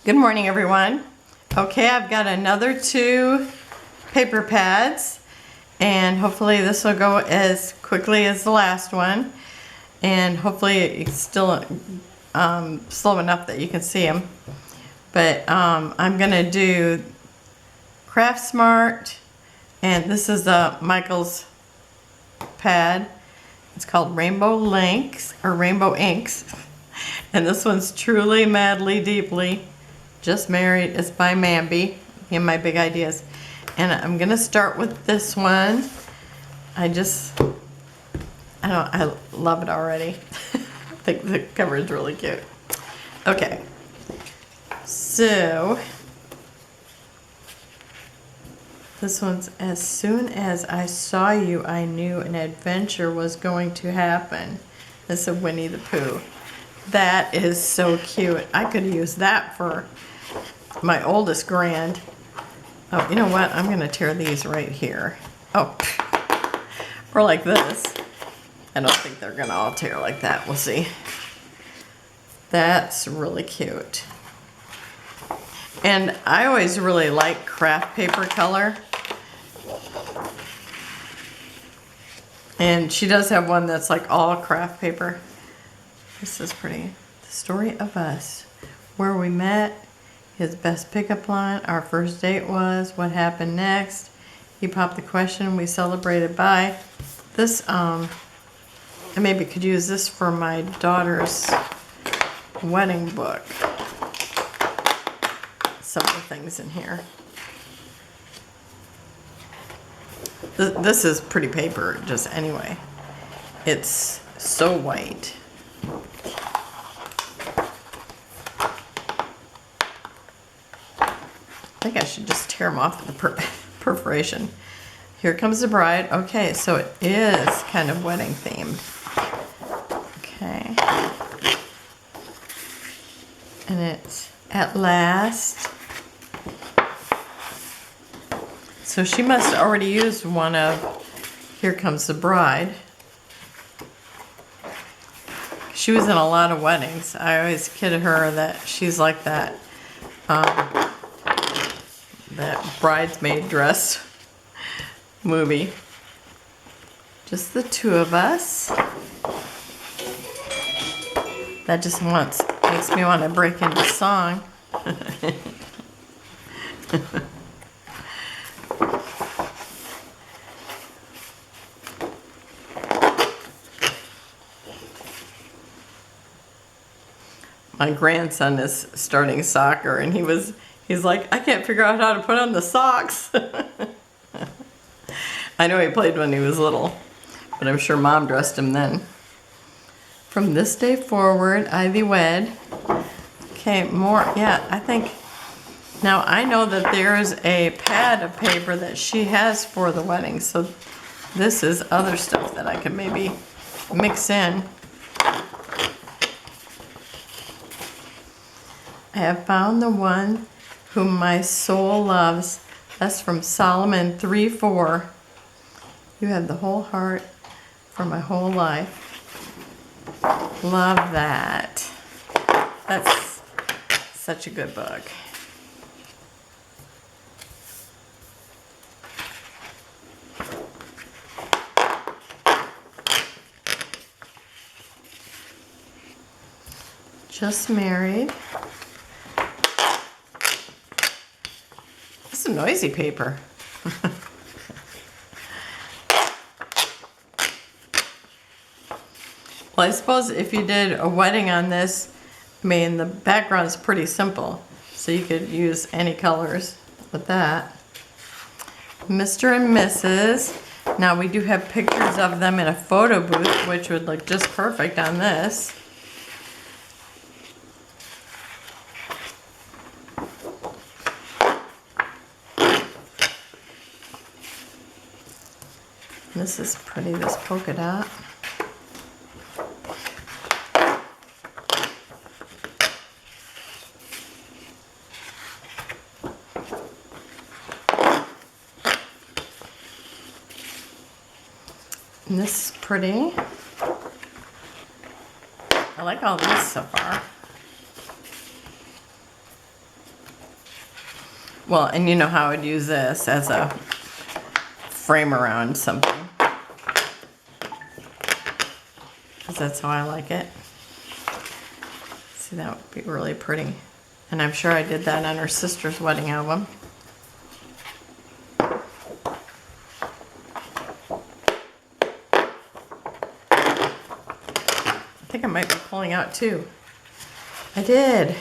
Good morning, everyone. Okay, I've got another 2 paper pads, and hopefully this will go as quickly as the last one, and hopefully it's still slow enough that you can see them. But I'm gonna do Craft Smart, and this is a Michael's pad. It's called Rainbow Links or Rainbow Inks, and this one's Truly Madly Deeply Just Married. It's by Mamby in My Big Ideas. And I'm gonna start with this one. I love it already. I think the cover is really cute. Okay, so this one's As Soon As I Saw You, I Knew an Adventure Was Going to Happen. This is Winnie the Pooh. That is so cute. I could use that for my oldest grand. Oh, you know what? I'm gonna tear these right here. Oh, or like this. I don't think they're gonna all tear like that. We'll see. That's really cute. And I always really like craft paper color. And she does have one that's like all craft paper. This is pretty. The Story of Us. Where we met. His best pickup line, our first date was, what happened next. He popped the question, we celebrated by. This, I maybe could use this for my daughter's wedding book. Some of the things in here. This is pretty paper, just anyway. It's so white. I think I should just tear them off with the perforation. Here Comes the Bride. Okay, so it is kind of wedding themed. Okay. And it's At Last. So she must have already used one of Here Comes the Bride. She was in a lot of weddings. I always kid her that she's like that. That bridesmaid dress movie. Just the 2 of us. That just makes me want to break into song. My grandson is starting soccer, and he's like, I can't figure out how to put on the socks. I know he played when he was little, but I'm sure Mom dressed him then. From this day forward, I thee wed. Okay, more, yeah, I think, now I know that there's a pad of paper that she has for the wedding, so this is other stuff that I could maybe mix in. I have found the one whom my soul loves. That's from Solomon 3:4. You have the whole heart for my whole life. Love that. That's such a good book. Just Married. This is noisy paper. Well, I suppose if you did a wedding on this, I mean, the background's pretty simple, so you could use any colors with that. Mr. and Mrs. Now we do have pictures of them in a photo booth, which would look just perfect on this. This is pretty, this polka dot. And this is pretty. I like all these so far. Well, and you know how I'd use this as a frame around something. Because that's how I like it. See, that would be really pretty. And I'm sure I did that on her sister's wedding album. I think I might be pulling out two. I did.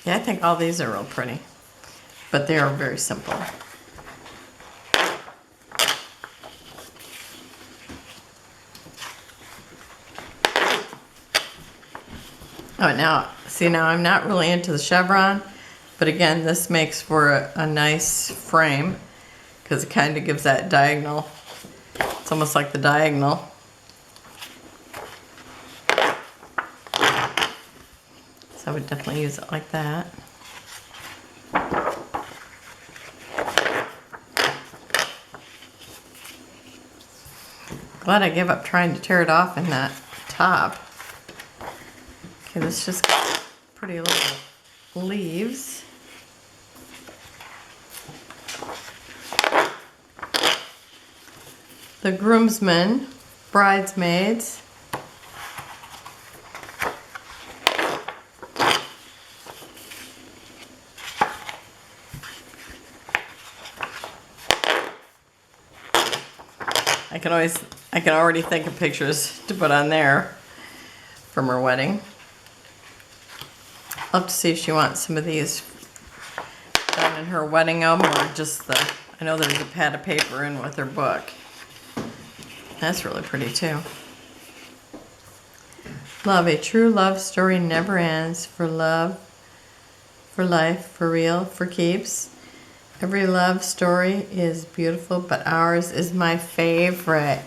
Yeah, I think all these are real pretty, but they are very simple. Oh, now, see, now I'm not really into the chevron, but again, this makes for a nice frame because it kind of gives that diagonal. It's almost like the diagonal. So I would definitely use it like that. Glad I gave up trying to tear it off in that top. Okay, this just got pretty little leaves. The groomsmen, bridesmaids. I can already think of pictures to put on there from her wedding. I'll have to see if she wants some of these done in her wedding album or just I know there's a pad of paper in with her book. That's really pretty too. Love, a true love story never ends. For love, for life, for real, for keeps. Every love story is beautiful, but ours is my favorite.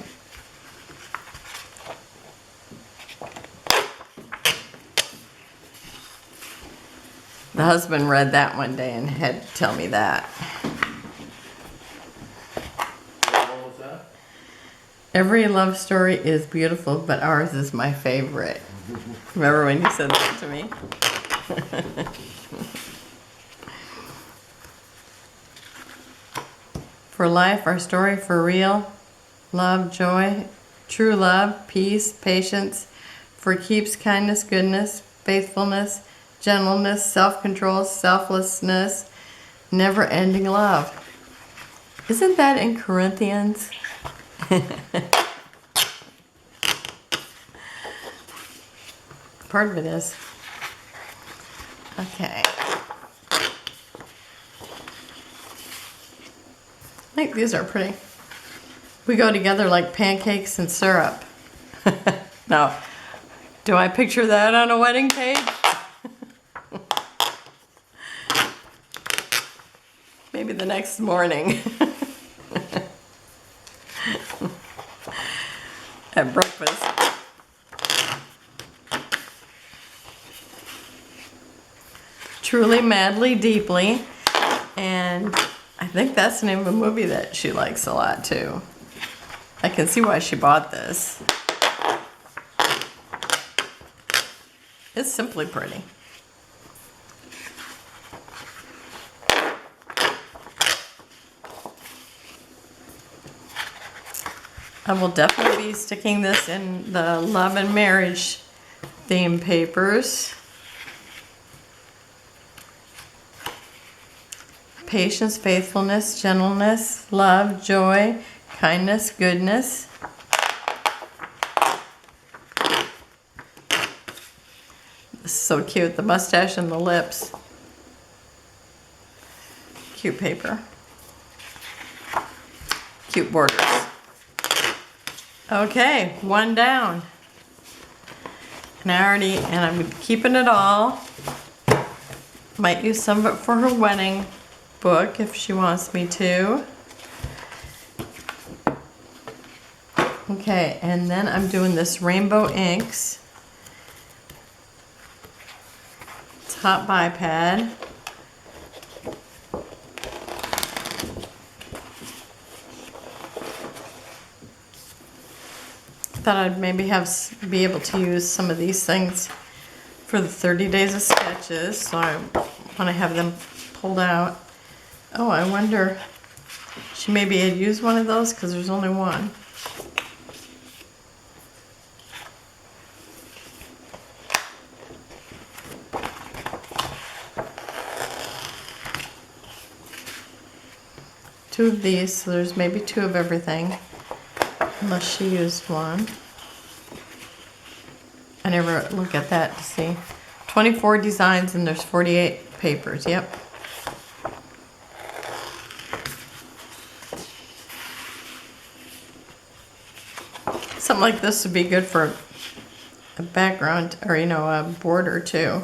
The husband read that one day and had to tell me that. What was that? Every love story is beautiful, but ours is my favorite. Remember when you said that to me? For life, our story for real, love, joy, true love, peace, patience, for keeps, kindness, goodness, faithfulness, gentleness, self-control, selflessness, never-ending love. Isn't that in Corinthians? Part of it is. Okay. I think these are pretty. We go together like pancakes and syrup. Now, do I picture that on a wedding page? Maybe the next morning. At breakfast. Truly, madly, deeply. And I think that's the name of a movie that she likes a lot too. I can see why she bought this. It's simply pretty. I will definitely be sticking this in the love and marriage theme papers. Patience, faithfulness, gentleness, love, joy, kindness, goodness. This is so cute, the mustache and the lips. Cute paper. Cute borders. Okay, one down. And I'm keeping it all. Might use some of it for her wedding book if she wants me to. Okay, and then I'm doing this rainbow inks. Top bipad. thought I'd maybe be able to use some of these things for the 30 days of sketches, so I want to have them pulled out. Oh, I wonder, she maybe had used one of those because there's only one. Two of these, so there's maybe two of everything, unless she used one. I never look at that to see. 24 designs and there's 48 papers, yep. Something like this would be good for a background, or a border too.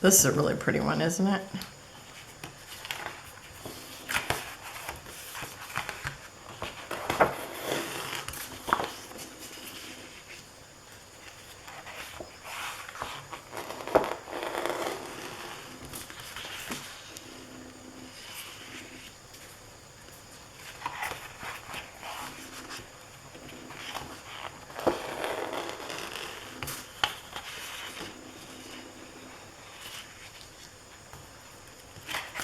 This is a really pretty one, isn't it?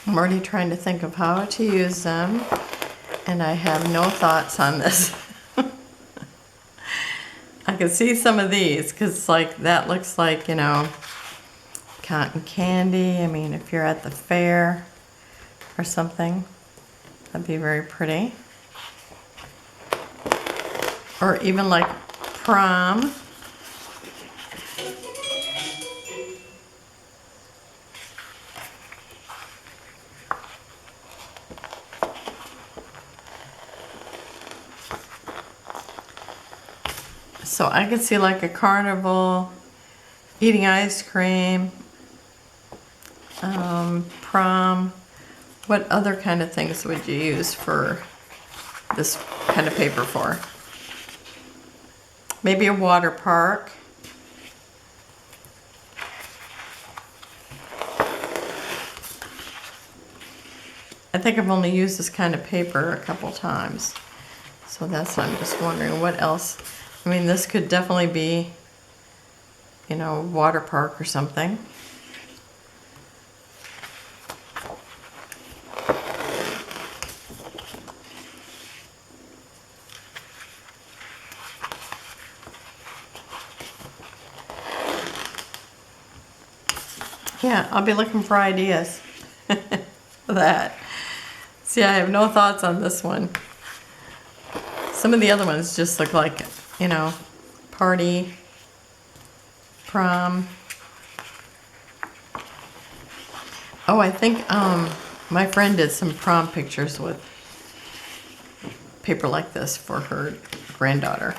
I'm already trying to think of how to use them, and I have no thoughts on this. I can see some of these, because like that looks like, cotton candy. I mean, if you're at the fair or something, that'd be very pretty. Or even like prom. So I could see like a carnival, eating ice cream, prom. What other kind of things would you use for this kind of paper for? Maybe a water park. I think I've only used this kind of paper a couple times. So I'm just wondering what else. I mean, this could definitely be, water park or something. Yeah, I'll be looking for ideas for that. See, I have no thoughts on this one. Some of the other ones just look like, party, prom. Oh, I think my friend did some prom pictures with paper like this for her granddaughter.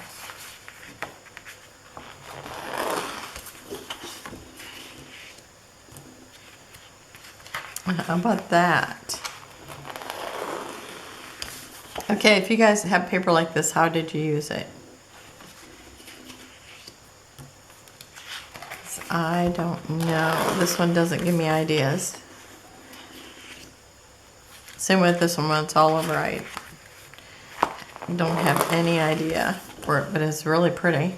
How about that? Okay, if you guys have paper like this, how did you use it? I don't know. This one doesn't give me ideas. Same with this one, it's all over. I don't have any idea for it, but it's really pretty.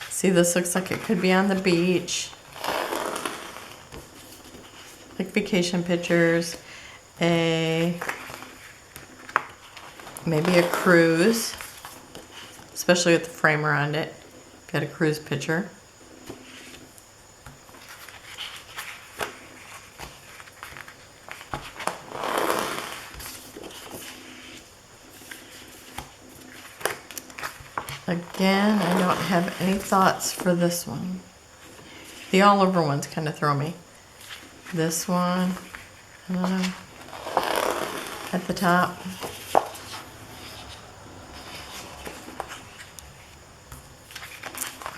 See, this looks like it could be on the beach. Like vacation pictures. Maybe a cruise. Especially with the frame around it. Got a cruise picture. Again, I don't have any thoughts for this one. The all over ones kind of throw me. This one, I don't know, at the top.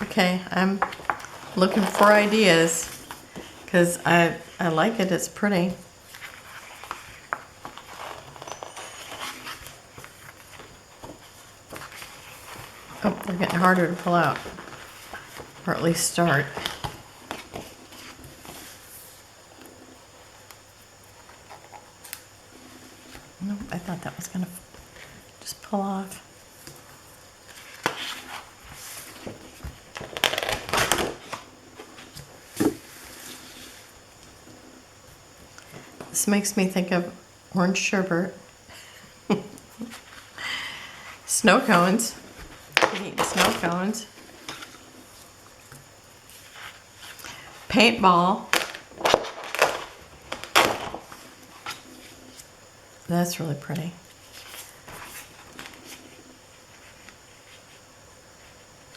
Okay, I'm looking for ideas because I like it, it's pretty. harder to pull out, or at least start. Nope, I thought that was gonna just pull off. This makes me think of orange sherbet. Snow cones. Eating snow cones. Paintball. That's really pretty.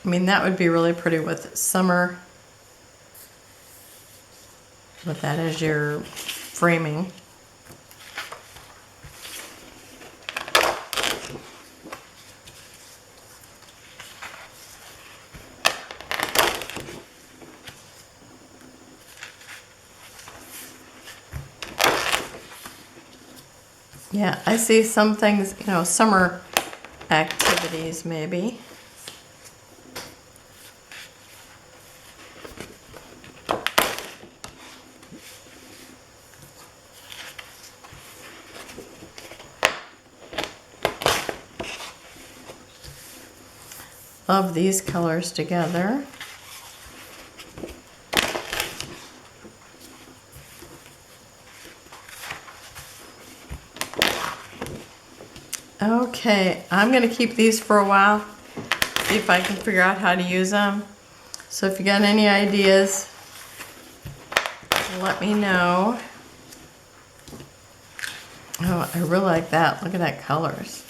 I mean, that would be really pretty with summer. With that as your framing. Yeah, I see some things, you know, summer activities maybe. Love these colors together. Okay, I'm gonna keep these for a while, see if I can figure out how to use them. So if you got any ideas, let me know. Oh, I really like that. Look at that colors.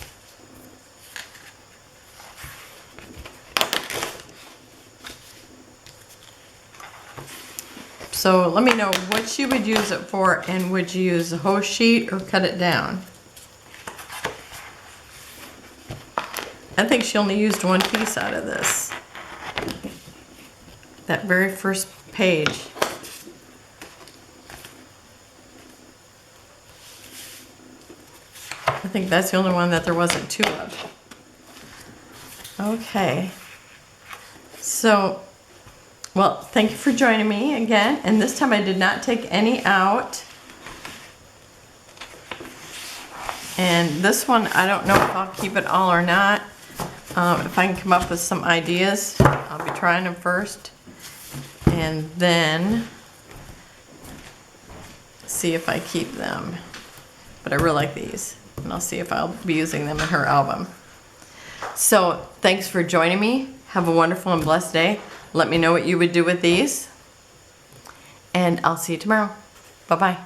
So let me know what you would use it for, and would you use a whole sheet or cut it down? I think she only used one piece out of this. That very first page. I think that's the only one that there wasn't two of. Okay. So, well, thank you for joining me again. And this time I did not take any out. And this one, I don't know if I'll keep it all or not. If I can come up with some ideas, I'll be trying them first. And then see if I keep them. But I really like these. And I'll see if I'll be using them in her album. So thanks for joining me. Have a wonderful and blessed day. Let me know what you would do with these. And I'll see you tomorrow. Bye-bye.